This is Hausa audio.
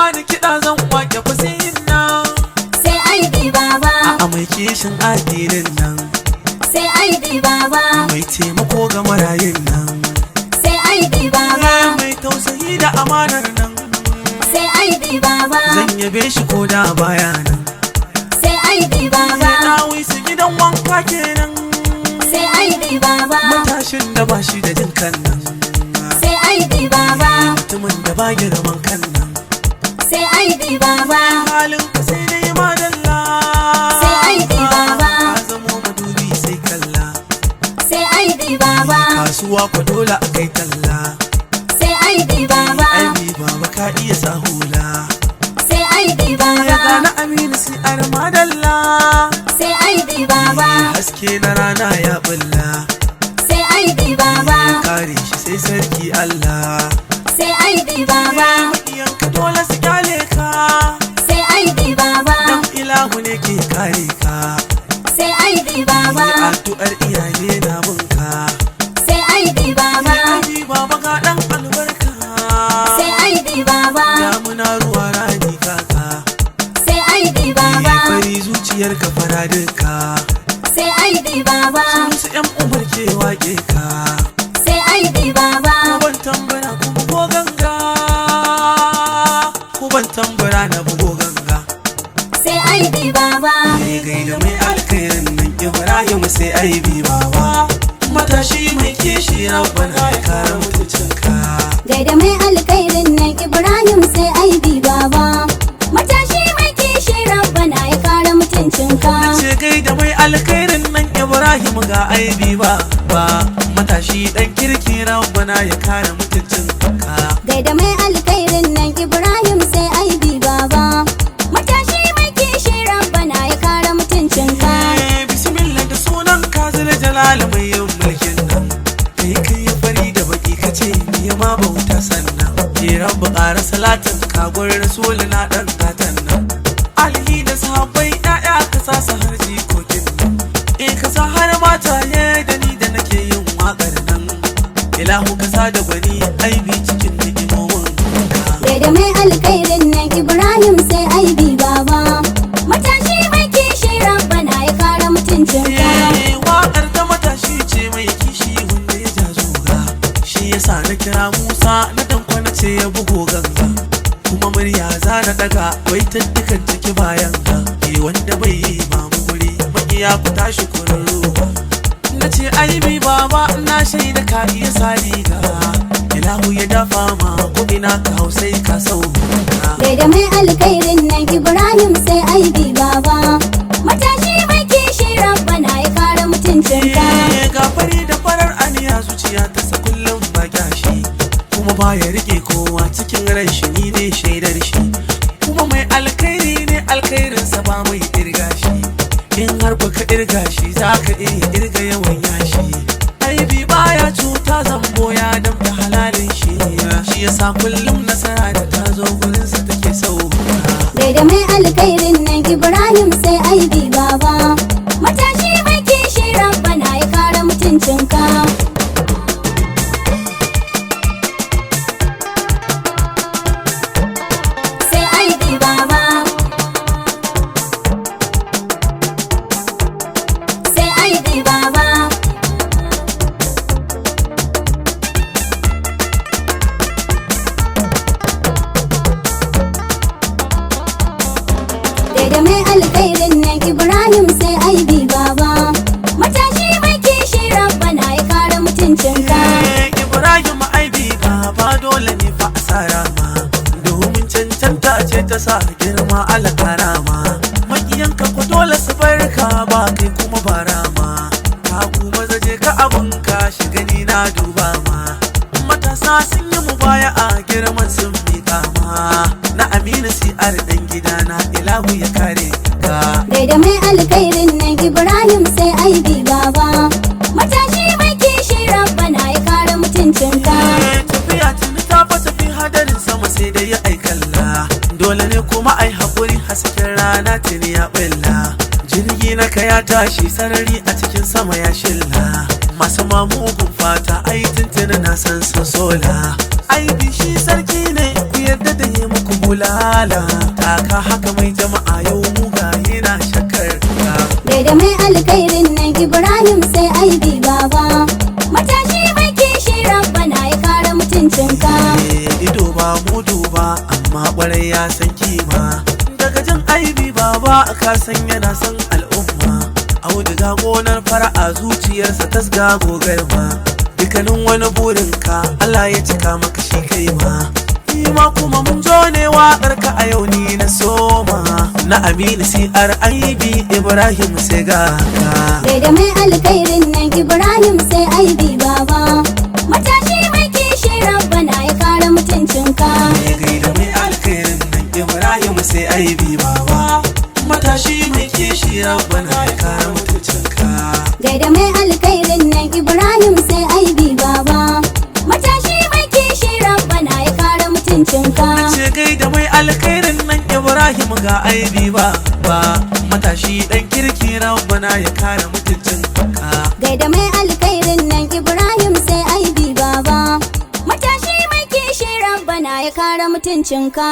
bani kiɗa zan wake fasihin nan. Sai aibi baba. A mai kishin addinin nan. Sai aibi baba. Mai taimako ga marayun nan. Sai aibi baba. Mai tausayi da amanar nan. Sai aibi baba. Zan yabe shi ko da baya nan. Sai aibi baba. Na wisu gidan wanka kenan. Sai aibi baba. Matashin da ba shi da jin kan nan. Sai aibi baba. Mutumin da ba girman kan nan. Sai aibi baba. Halin ka sai dai madalla. Sai aibi baba. Ka zamo madubi sai kalla. Sai aibi baba. Kasuwa ko dole a kai talla. Sai aibi baba. Aibi baba ka iya sa hula. Sai aibi baba. Ya gana Aminu sai armadalla. Sai aibi baba. Haske na rana ya bulla. Sai aibi baba. Kare shi sai sarki Allah. Sai aibi baba. Maƙiyanka dole su kyale ka. Sai aibi baba. Dan ilahu ne ke kare ka. Sai aibi baba. Addu'ar iyaye na bunka. Sai aibi baba. Aibi baba ga dan albarka. Sai aibi baba. Damuna ruwa rani kaka. Sai aibi baba. Fari zuciyar ka fara duka. Sai aibi baba. Su yan umar ke wake ka. Sai aibi baba. Kuban tambara ku bugo ganga. Kuban tambara na bugo ganga. Sai aibi baba. Gaida mai alkhairin nan Ibrahim sai aibi baba. Matashi mai kishi rabbana ya kare mutuncinka. Gaida mai alkhairin nan Ibrahim sai aibi baba. Matashi mai kishi rabbana ya kare mutuncinka. Ce gaida mai alkhairin nan Ibrahim ga aibi baba. Matashi dan kirki rabbana ya kare mutuncinka. Gaida mai alkhairin nan Ibrahim sai aibi baba. Matashi mai kishi rabbana ya kare mutuncinka. Bismillah da sunan kazil jalal mai yin mulkin nan. Kai fari da baki kace ni ma bauta sannan. Ke rabbu ƙara salatin kagon rasul na dan gatan nan. Alihi da sahabbai ƴaƴa ka sa su har jikokin nan. Ka sa har mata da ni da nake yin waƙar nan. Ilahu ka sa da gwani aibi cikin ni'imomin ka. Gaida mai alkhairin nan Ibrahim sai aibi baba. Matashi mai kishi rabbana ya kare mutuncinka. Waƙar ta matashi ce mai kishi wanda ya ja zuga. Shi yasa na kira Musa na tankwana ce ya bugo ganga. Kuma murya za na daga baitattukan ciki bayan ga. Wanda bai yi mamu guri makiya ku tashi kurarruwa. Na ce aibi baba na shaida ka iya sa riga. Ilahu ya dafa ma ko ina ka hausai ka sauka. Gaida mai alkhairin nan Ibrahim sai aibi baba. Matashi mai kishi rabbana ya kare mutuncinka. Ga fari da farar aniya zuciya ta sa kullum ba gashi. Kuma ba ya rike kowa cikin ran shi ni ne shaidar shi. Kuma mai alkhairi ne alkhairinsa ba mai irga shi. In har baka irga shi za ka iya irga yawan yashi. Aibi baya cuta zambo ya damta halalin shi. Shi yasa kullum nasara da ta zo gurinsa take sauka. Gaida mai alkhairin nan Ibrahim sai aibi baba. Matashi mai kishi rabbana ya kare mutuncinka. Sai aibi baba. Sai aibi baba. Gaida mai alkhairin nan Ibrahim sai aibi baba. Matashi mai kishi rabbana ya kare mutuncinka. Ibrahim aibi baba dole ne fa asara ma. Domin cancanta ce ta sa girma alkara ma. Makiyanka ku dole su barka ba kai kuma bara ma. Ka kuma zaje ka abunka shi gani na duba ma. Matasa sun yi mu baya a girman sun miƙa ma. Na Aminu si'ar dan gidana Ilahu ya kare ka. Gaida mai alkhairin nan Ibrahim sai aibi baba. Matashi mai kishi rabbana ya kare mutuncinka. Tafiya tuni ta fa tafi hadarin sama sai dai ya aikalla. Dole ne kuma ai haƙuri hasken rana tuni ya ɓilla. Jirgi na ka ya tashi sarari a cikin sama ya shilla. Masu mamugun fata ai tuntuni na san sola. Ai bishi sarki ne ku yarda da yi muku bulala. malam taka haka mai jama'a yau mugaye na shakar ka. Gaida mai alkhairin nan Ibrahim sai aibi baba. Matashi mai kishi rabbana ya kare mutuncinka. Ido ba mudu ba amma kwarai ya san kima. Daga jin aibi baba ka san yana son al'umma. Auduga gonar fara'a zuciyarsa tasga gogarma. Dukkanin wani burinka Allah ya cika maka shi kai ma. Ima kuma mun zo ne waƙar ka a yau ni na soma. Na Aminu CRIB Ibrahim sai ga ka. Gaida mai alkhairin nan Ibrahim sai aibi baba. Matashi mai kishi rabbana ya kare mutuncinka. Gaida mai alkhairin nan Ibrahim sai aibi baba. Matashi mai kishi rabbana ya kare mutuncinka. Gaida mai alkhairin nan Ibrahim sai aibi baba. Matashi mai kishi rabbana ya kare mutuncinka. Ce gaida mai alkhairin nan Ibrahim ga aibi ba. Matashi dan kirki rabbana ya kare mutuncinka. Gaida mai alkhairin nan Ibrahim sai aibi baba. Matashi mai kishi rabbana ya kare mutuncinka.